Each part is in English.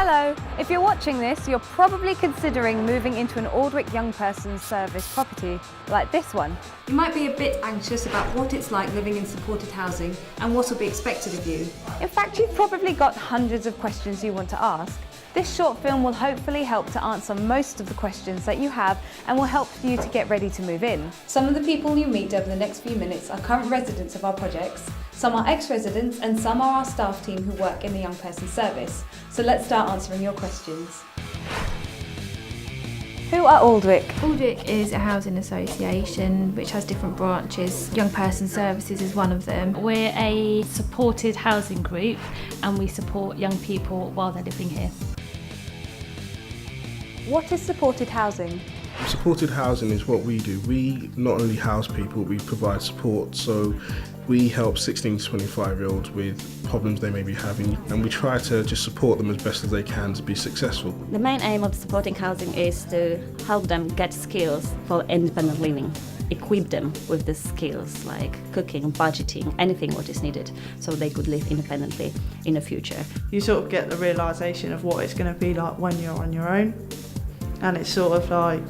Hello, if you're watching this, you're probably considering moving into an Aldwyck young person's service property, like this one. You might be a bit anxious about what it's like living in supported housing and what will be expected of you. In fact, you've probably got hundreds of questions you want to ask. This short film will hopefully help to answer most of the questions that you have and will help you to get ready to move in. Some of the people you meet over the next few minutes are current residents of our projects, some are ex-residents and some are our staff team who work in the young person service. So let's start answering your questions. Who are Aldwyck? Aldwyck is a housing association which has different branches. Young Person Services is one of them. We're a supported housing group and we support young people while they're living here. What is supported housing? Supported housing is what we do. We not only house people, we provide support. So we help 16 to 25-year-olds with problems they may be having, and we try to just support them as best as they can to be successful. The main aim of supporting housing is to help them get skills for independent living, equip them with the skills like cooking, budgeting, anything what is needed so they could live independently in the future. You sort of get the realisation of what it's going to be like when you're on your own, and it's sort of like,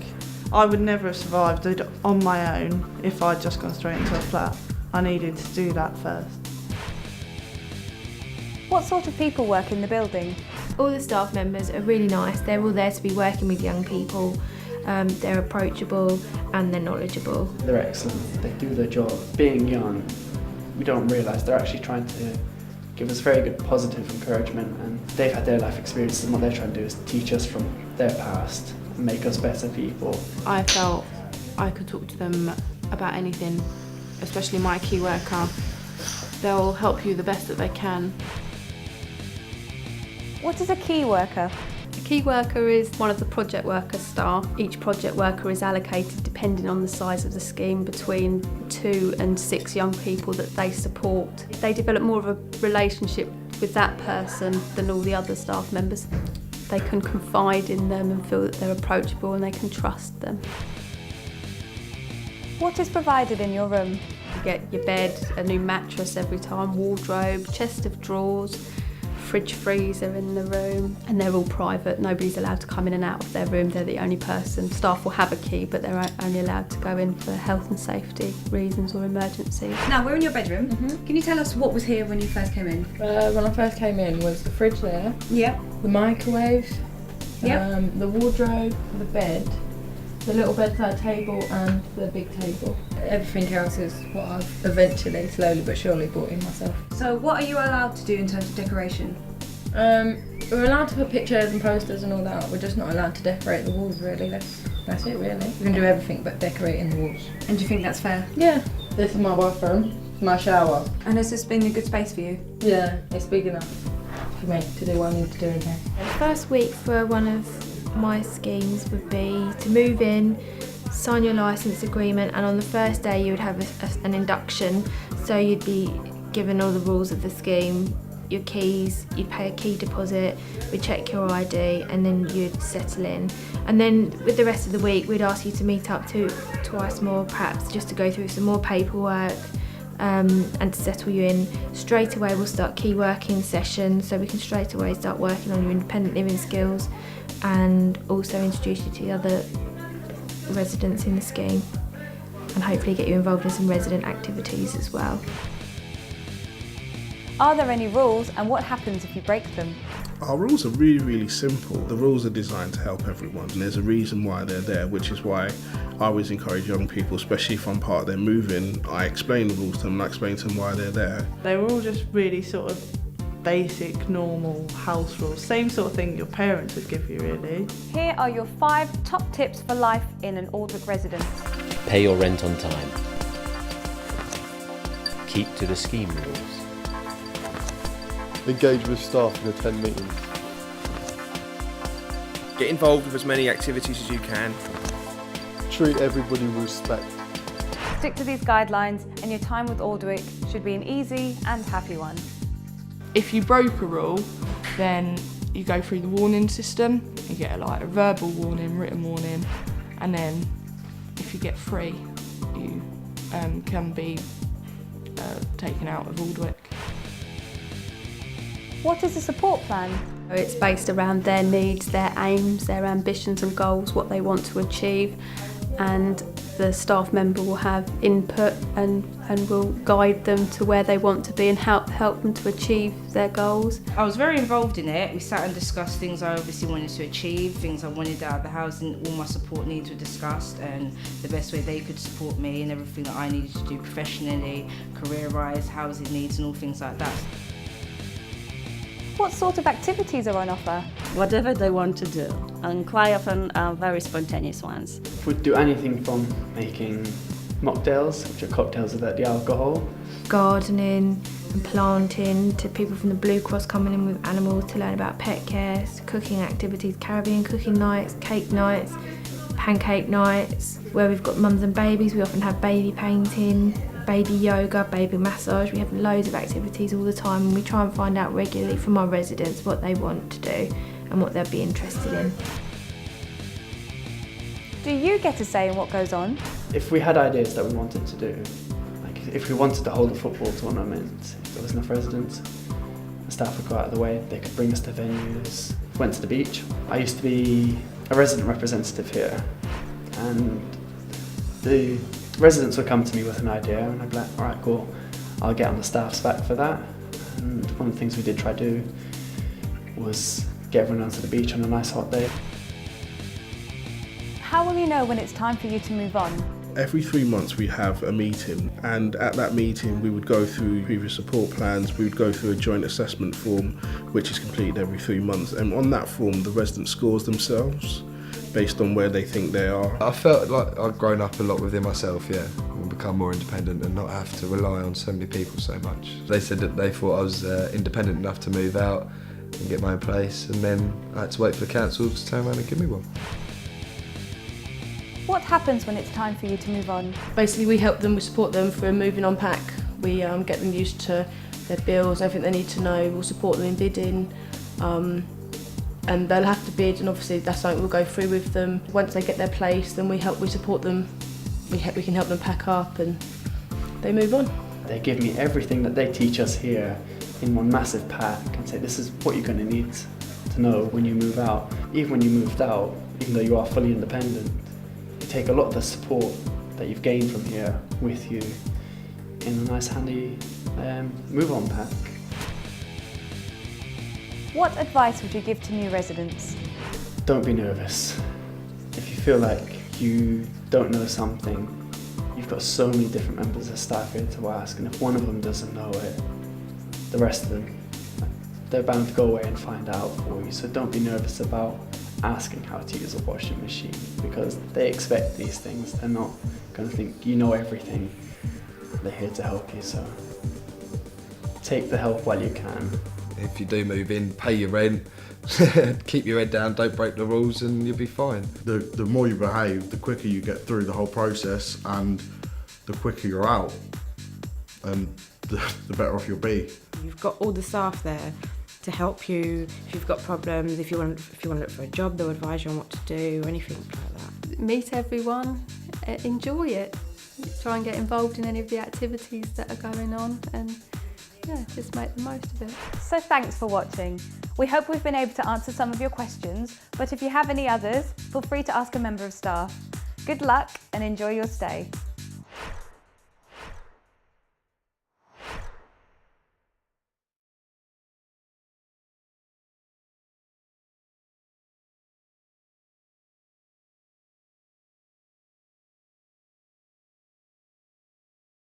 I would never have survived it on my own if I'd just gone straight into a flat. I needed to do that first. What sort of people work in the building? All the staff members are really nice. They're all there to be working with young people. They're approachable and they're knowledgeable. They're excellent. They do their job. Being young, we don't realise they're actually trying to give us very good positive encouragement, and they've had their life experiences, and what they're trying to do is teach us from their past and make us better people. I felt I could talk to them about anything, especially my key worker. They'll help you the best that they can. What is a key worker? A key worker is one of the project worker staff. Each project worker is allocated, depending on the size of the scheme, between 2 and 6 young people that they support. They develop more of a relationship with that person than all the other staff members. They can confide in them and feel that they're approachable and they can trust them. What is provided in your room? You get your bed, a new mattress every time, wardrobe, chest of drawers, fridge freezer in the room, and they're all private. Nobody's allowed to come in and out of their room. They're the only person. Staff will have a key, but they're only allowed to go in for health and safety reasons or emergencies. Now we're in your bedroom. Can you tell us what was here when you first came in? When I first came in was the fridge there, Yep. the microwave, Yep. the wardrobe, the bed, the little bedside table and the big table. Everything else is what I've eventually, slowly but surely, brought in myself. So what are you allowed to do in terms of decoration? We're allowed to put pictures and posters and all that. We're just not allowed to decorate the walls, really. That's it, really. We can do everything but decorating the walls. And do you think that's fair? Yeah. This is my bathroom, my shower. And has this been a good space for you? Yeah, it's big enough for me to do what I need to do in here. The first week for one of my schemes would be to move in, sign your licence agreement, and on the first day you would have an induction. So you'd be given all the rules of the scheme, your keys, you'd pay a key deposit, we'd check your ID, and then you'd settle in. And then with the rest of the week we'd ask you to meet up twice more, perhaps just to go through some more paperwork and to settle you in. Straight away we'll start key working sessions, so we can straight away start working on your independent living skills and also introduce you to the other residents in the scheme and hopefully get you involved in some resident activities as well. Are there any rules, and what happens if you break them? Our rules are really, really simple. The rules are designed to help everyone, and there's a reason why they're there, which is why I always encourage young people, especially if I'm part of their move-in, I explain the rules to them and I explain to them why they're there. They were all just really sort of basic, normal house rules. Same sort of thing your parents would give you, really. Here are your 5 top tips for life in an Aldwyck residence. Pay your rent on time. Keep to the scheme rules. Engage with staff and attend meetings. Get involved with as many activities as you can. Treat everybody with respect. Stick to these guidelines and your time with Aldwyck should be an easy and happy one. If you broke a rule, then you go through the warning system. You get a verbal warning, written warning, and then if you get 3, you can be taken out of Aldwyck. What is a support plan? It's based around their needs, their aims, their ambitions and goals, what they want to achieve, and the staff member will have input and will guide them to where they want to be and help them to achieve their goals. I was very involved in it. We sat and discussed things I obviously wanted to achieve, things I wanted out of the housing. All my support needs were discussed and the best way they could support me and everything that I needed to do professionally, career-wise, housing needs and all things like that. What sort of activities are on offer? Whatever they want to do, and quite often very spontaneous ones. We'd do anything from making mocktails, which are cocktails without the alcohol. Gardening and planting, to people from the Blue Cross coming in with animals to learn about pet care, cooking activities, Caribbean cooking nights, cake nights, pancake nights. Where we've got mums and babies, we often have baby painting, baby yoga, baby massage. We have loads of activities all the time, and we try and find out regularly from our residents what they want to do and what they'll be interested in. Do you get a say in what goes on? If we had ideas that we wanted to do, like if we wanted to hold a football tournament, if there was enough residents, the staff would go out of the way, they could bring us to venues. Went to the beach. I used to be a resident representative here, and the residents would come to me with an idea and I'd be like, all right, cool, I'll get on the staff's back for that. And one of the things we did try to do was get everyone onto the beach on a nice hot day. How will you know when it's time for you to move on? Every 3 months we have a meeting, and at that meeting we would go through previous support plans, we would go through a joint assessment form which is completed every 3 months, and on that form the resident scores themselves based on where they think they are. I felt like I'd grown up a lot within myself, yeah, and become more independent and not have to rely on so many people so much. They said that they thought I was independent enough to move out and get my own place, and then I had to wait for the council to turn around and give me one. What happens when it's time for you to move on? Basically, we help them, we support them for a moving on pack. We get them used to their bills, everything they need to know. We'll support them in bidding, and they'll have to bid, and obviously that's something we'll go through with them. Once they get their place, then we support them. We can help them pack up, and they move on. They give me everything that they teach us here in one massive pack and say, this is what you're going to need to know when you move out. Even when you moved out, even though you are fully independent, you take a lot of the support that you've gained from here with you in a nice handy move-on pack. What advice would you give to new residents? Don't be nervous. If you feel like you don't know something, you've got so many different members of staff here to ask, and if one of them doesn't know it, the rest of them, they're bound to go away and find out for you. So don't be nervous about asking how to use a washing machine, because they expect these things. They're not going to think you know everything. They're here to help you, so take the help while you can. If you do move in, pay your rent, keep your head down, don't break the rules, and you'll be fine. The more you behave, the quicker you get through the whole process, and the quicker you're out, and the better off you'll be. You've got all the staff there to help you if you've got problems, if you want to look for a job, they'll advise you on what to do, anything like that. Meet everyone, enjoy it, try and get involved in any of the activities that are going on, and yeah, just make the most of it. So thanks for watching. We hope we've been able to answer some of your questions, but if you have any others, feel free to ask a member of staff. Good luck and enjoy your stay.